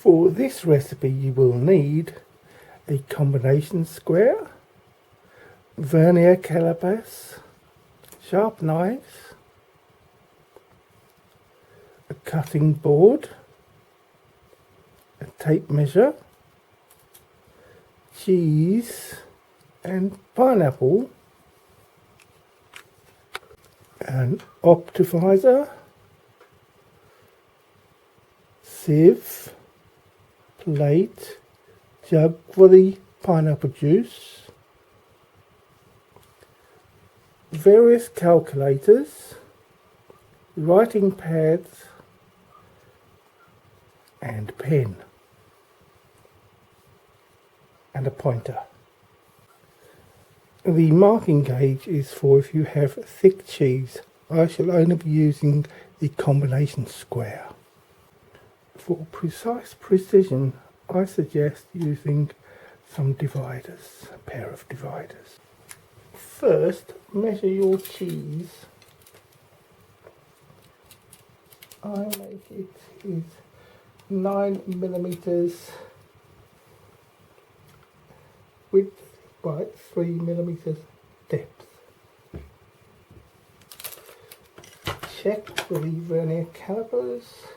For this recipe you will need a combination square, vernier calipers, sharp knives, a cutting board, a tape measure, cheese and pineapple, an optifizer, sieve, plate, jug for the pineapple juice, various calculators, writing pads and pen, and a pointer. The marking gauge is for if you have thick cheese. I shall only be using the combination square. For precise precision, I suggest using some dividers, a pair of dividers. First, measure your cheese. I make it is 9mm width by 3mm depth. Check for the vernier calipers.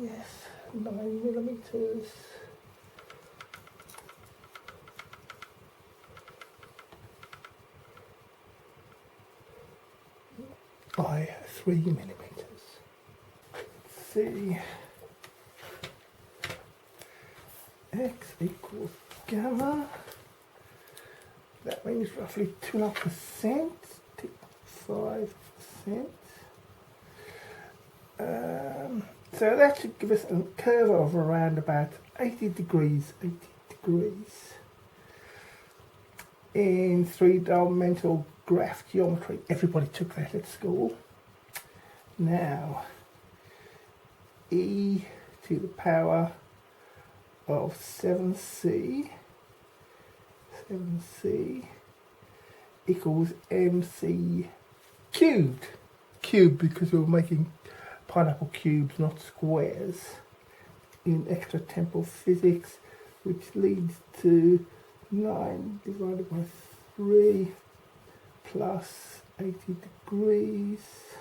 Yes, 9mm. By 3mm. Let's see. X equals gamma. That means roughly 2.5%, 5%. So that should give us a curve of around about 80 degrees in three-dimensional graph geometry. Everybody took that at school. Now, e to the power of 7c equals mc cubed. Cubed because we're making pineapple cubes, not squares, in extra temporal physics, which leads to 9 divided by 3 plus 80 degrees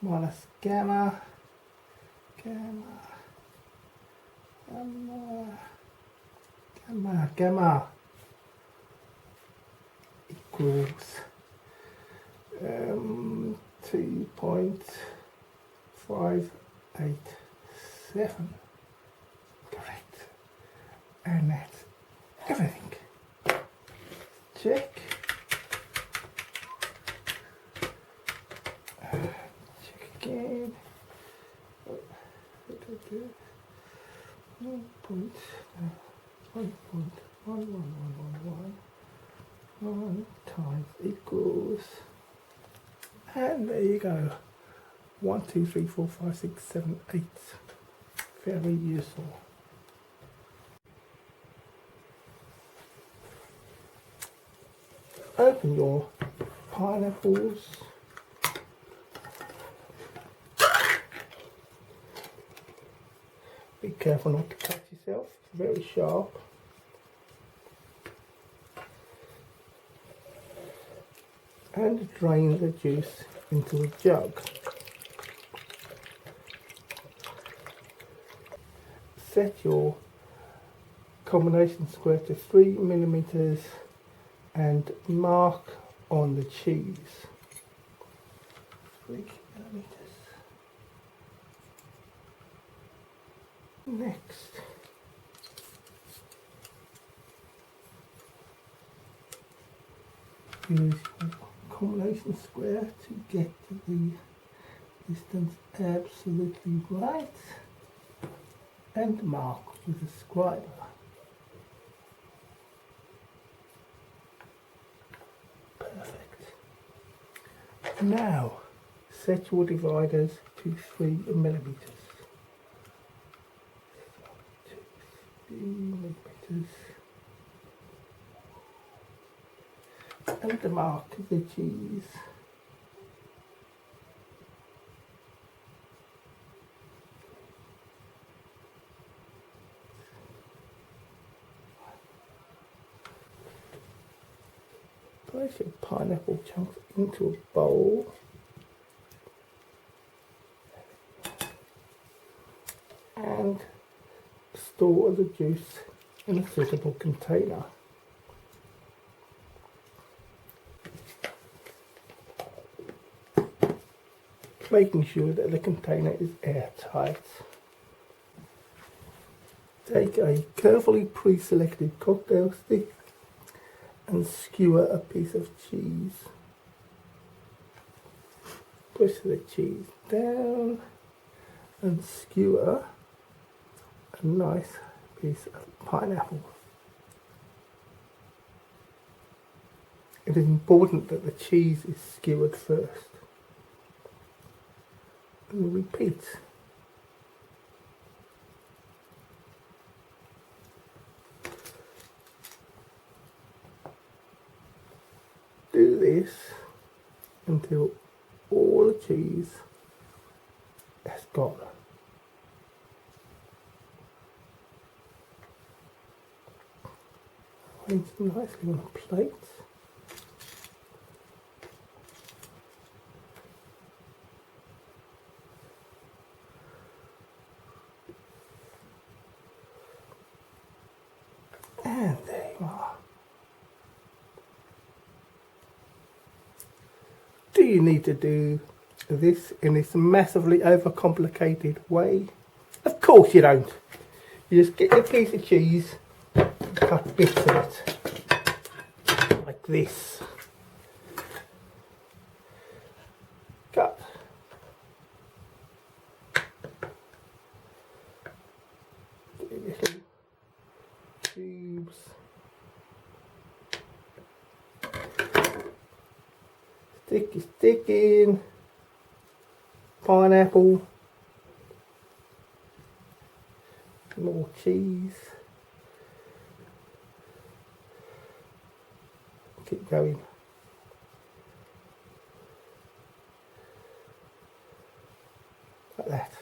minus gamma equals 2.587. Correct. And that's everything. Check. Check again. 1.11111 times equals, and there you go, 1, 2, 3, 4, 5, 6, 7, 8. Very useful. Open your pineapples. Be careful not to cut yourself, it's very sharp. And drain the juice into a jug. Set your combination square to 3mm and mark on the cheese. 3mm. Next, use your combination square to get the distance absolutely right and mark with a scriber. Perfect. Now set your dividers to 3mm. 3mm. and mark the cheese. Place your pineapple chunks into a bowl and store the juice in a suitable container. Making sure that the container is airtight. Take a carefully pre-selected cocktail stick and skewer a piece of cheese. Push the cheese down and skewer a nice piece of pineapple. It is important that the cheese is skewered first. And repeat. Do this until all the cheese has gone. Arrange them nicely on a plate. And there you are. Do you need to do this in this massively overcomplicated way? Of course you don't. You just get your piece of cheese and cut bits of it. Like this. Cut. Get little cubes. Stick in pineapple, more cheese, keep going. Like that.